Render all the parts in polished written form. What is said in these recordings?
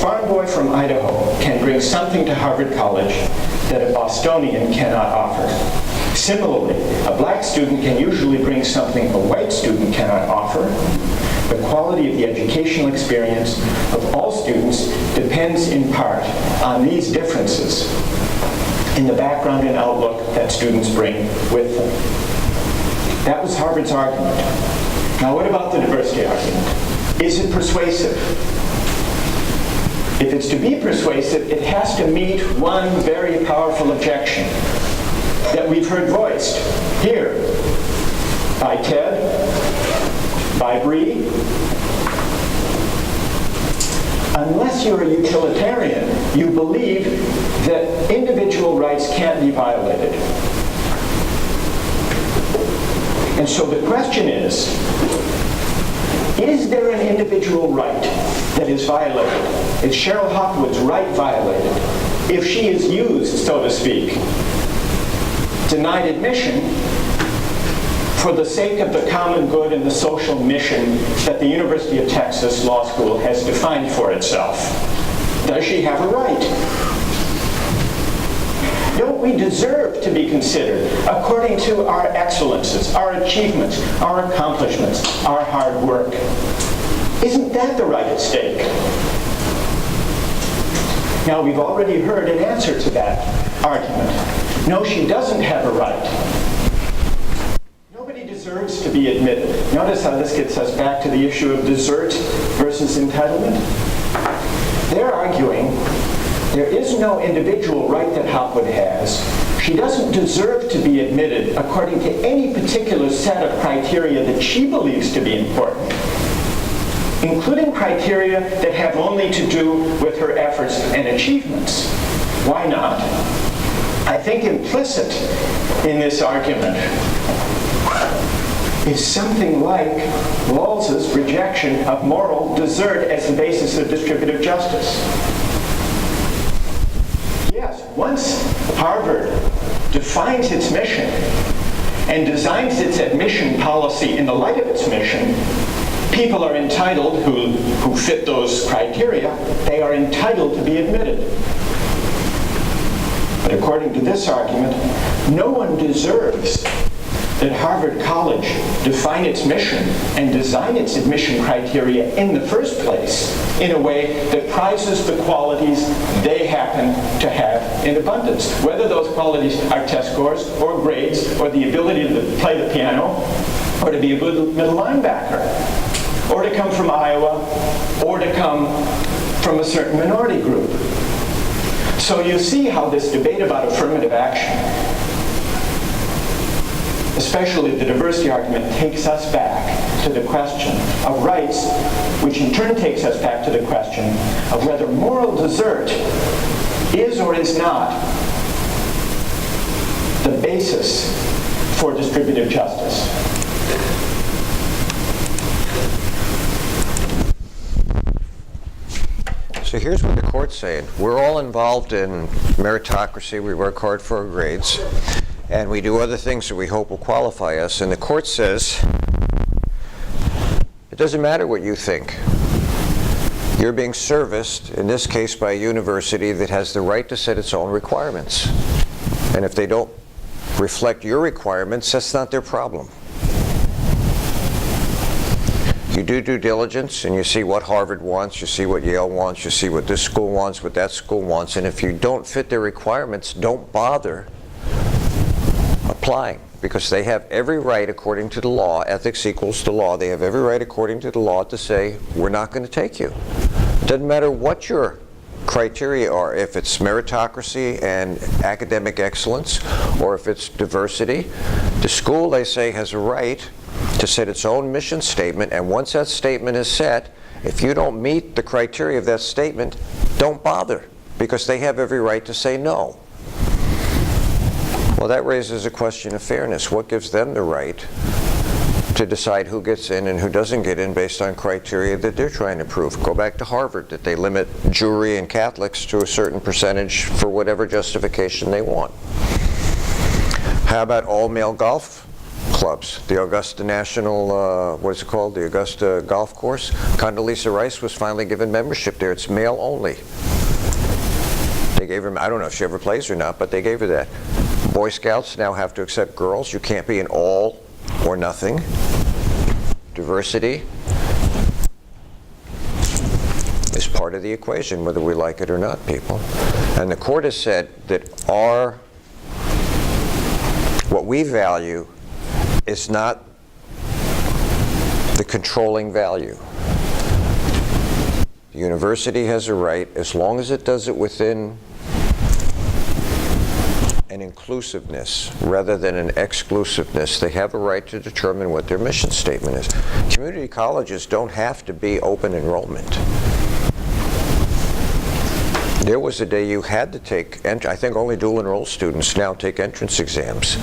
farm boy from Idaho can bring something to Harvard College that a Bostonian cannot offer. Similarly, a black student can usually bring something a white student cannot offer. The quality of the educational experience of all students depends in part on these differences in the background and outlook that students bring with them. That was Harvard's argument. Now, what about the diversity argument? Is it persuasive? If it's to be persuasive, it has to meet one very powerful objection that we've heard voiced here by Ted, by Bree. Unless you're a utilitarian, you believe that individual rights can't be violated. And so the question is there an individual right that is violated? Is Cheryl Hopwood's right violated if she is used, so to speak, denied admission for the sake of the common good and the social mission that the University of Texas Law School has defined for itself? Does she have a right? Don't we deserve to be considered according to our excellences, our achievements, our accomplishments, our hard work? Isn't that the right at stake? Now, we've already heard an answer to that argument. No, she doesn't have a right. Nobody deserves to be admitted. Notice how this gets us back to the issue of desert versus entitlement. They're arguing there is no individual right that Hopwood has. She doesn't deserve to be admitted according to any particular set of criteria that she believes to be important, including criteria that have only to do with her efforts and achievements. Why not? I think implicit in this argument is something like Rawls's rejection of moral desert as the basis of distributive justice. Yes, once Harvard defines its mission and designs its admission policy in the light of its mission, people are entitled, who fit those criteria, they are entitled to be admitted. But according to this argument, no one deserves that Harvard College define its mission and design its admission criteria in the first place in a way that prizes the qualities they happen to have in abundance. Whether those qualities are test scores or grades or the ability to play the piano or to be a good middle linebacker or to come from Iowa or to come from a certain minority group. So you see how this debate about affirmative action, especially the diversity argument, takes us back to the question of rights, which in turn takes us back to the question of whether moral desert is or is not the basis for distributive justice. So here's what the court's saying. We're all involved in meritocracy. We work hard for our grades. And we do other things that we hope will qualify us. And the court says, it doesn't matter what you think. You're being serviced, in this case, by a university that has the right to set its own requirements. And if they don't reflect your requirements, that's not their problem. You do due diligence, and you see what Harvard wants, you see what Yale wants, you see what this school wants, what that school wants. And if you don't fit their requirements, don't bother applying, because they have every right according to the law. Ethics equals the law. They have every right according to the law to say, we're not going to take you. It doesn't matter what your criteria are, if it's meritocracy and academic excellence, or if it's diversity. The school, they say, has a right to set its own mission statement, and once that statement is set, if you don't meet the criteria of that statement, don't bother, because they have every right to say no. Well, that raises a question of fairness. What gives them the right to decide who gets in and who doesn't get in based on criteria that they're trying to prove? Go back to Harvard, that they limit Jewry and Catholics to a certain percentage for whatever justification they want. How about all-male golf clubs. The Augusta National, what is it called? The Augusta Golf Course. Condoleezza Rice was finally given membership there. It's male only. They gave her, I don't know if she ever plays or not, but they gave her that. Boy Scouts now have to accept girls. You can't be an all or nothing. Diversity is part of the equation, whether we like it or not, people. And the court has said that what we value is not the controlling value. The university has a right, as long as it does it within an inclusiveness rather than an exclusiveness, they have a right to determine what their mission statement is. Community colleges don't have to be open enrollment. There was a day you had to take, I think only dual enrolled students now take entrance exams.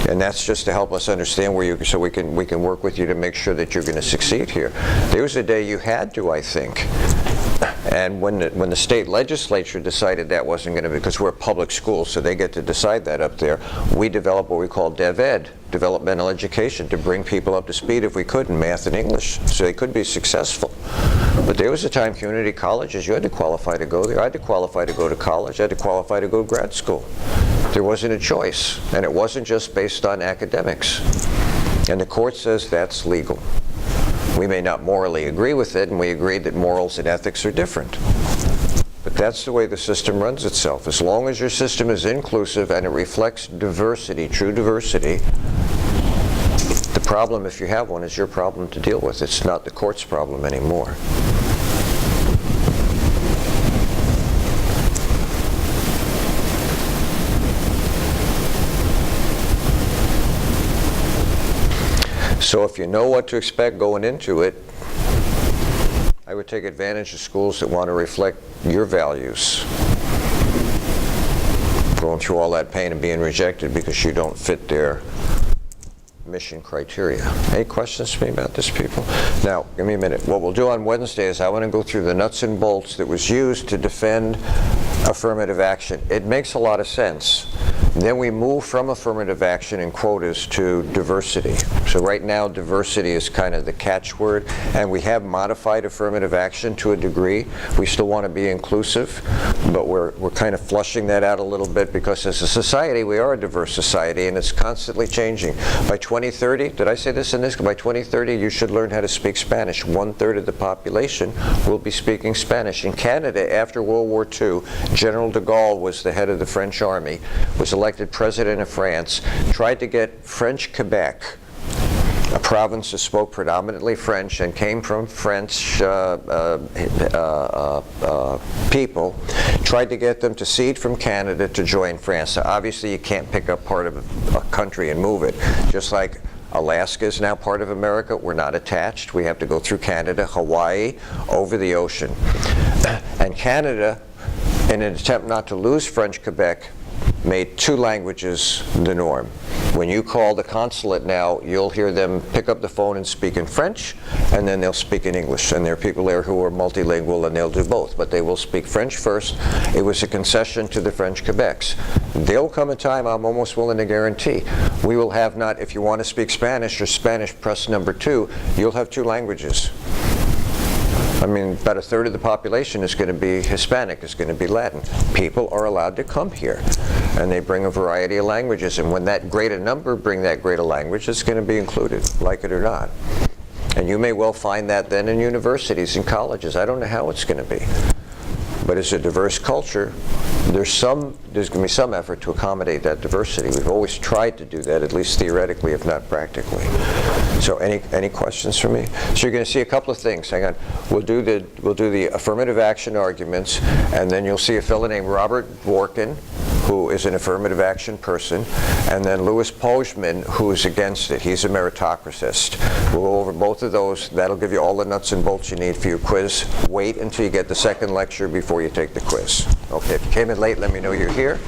And that's just to help us understand where so we can work with you to make sure that you're going to succeed here. There was a day you had to, I think. And when the state legislature decided that wasn't going to be, because we're a public school, so they get to decide that up there, we developed what we call DevEd, developmental education, to bring people up to speed if we could in math and English, so they could be successful. But there was a time community colleges, you had to qualify to go there. I had to qualify to go to college. I had to qualify to go to grad school. There wasn't a choice, and it wasn't just based on academics. And the court says that's legal. We may not morally agree with it, and we agree that morals and ethics are different. But that's the way the system runs itself. As long as your system is inclusive and it reflects diversity, true diversity, the problem, if you have one, is your problem to deal with. It's not the court's problem anymore. So if you know what to expect going into it, I would take advantage of schools that want to reflect your values. Going through all that pain and being rejected because you don't fit their mission criteria. Any questions for me about this, people? Now, give me a minute. What we'll do on Wednesday is I want to go through the nuts and bolts that was used to defend affirmative action. It makes a lot of sense. Then we move from affirmative action and quotas to diversity. So right now, diversity is kind of the catchword, and we have modified affirmative action to a degree. We still want to be inclusive, but we're kind of flushing that out a little bit because as a society, we are a diverse society, and it's constantly changing. By 2030, did I say this in this? By 2030, you should learn how to speak Spanish. 1/3 of the population will be speaking Spanish. In Canada, after World War II, General de Gaulle was the head of the French army, was elected president of France, tried to get French Quebec, a province that spoke predominantly French and came from French people, tried to get them to cede from Canada to join France. So obviously you can't pick up part of a country and move it. Just like Alaska is now part of America, we're not attached. We have to go through Canada, Hawaii, over the ocean. And Canada, in an attempt not to lose French Quebec, made 2 languages the norm. When you call the consulate now, you'll hear them pick up the phone and speak in French, and then they'll speak in English. And there are people there who are multilingual, and they'll do both. But they will speak French first. It was a concession to the French Quebecs. There'll come a time, I'm almost willing to guarantee, we will have not, if you want to speak Spanish or Spanish press number 2, you'll have 2 languages. I mean, about 1/3 of the population is going to be Hispanic, is going to be Latin. People are allowed to come here, and they bring a variety of languages. And when that great a number bring that great a language, it's going to be included, like it or not. And you may well find that then in universities and colleges. I don't know how it's going to be. But as a diverse culture, there's going to be some effort to accommodate that diversity. We've always tried to do that, at least theoretically, if not practically. So any questions for me? So you're going to see a couple of things. Hang on. We'll do the affirmative action arguments, and then you'll see a fellow named Robert Dworkin, who is an affirmative action person, and then Louis Pojman, who is against it. He's a meritocratist. We'll go over both of those. That'll give you all the nuts and bolts you need for your quiz. Wait until you get the second lecture before you take the quiz. Okay, if you came in late, let me know you're here.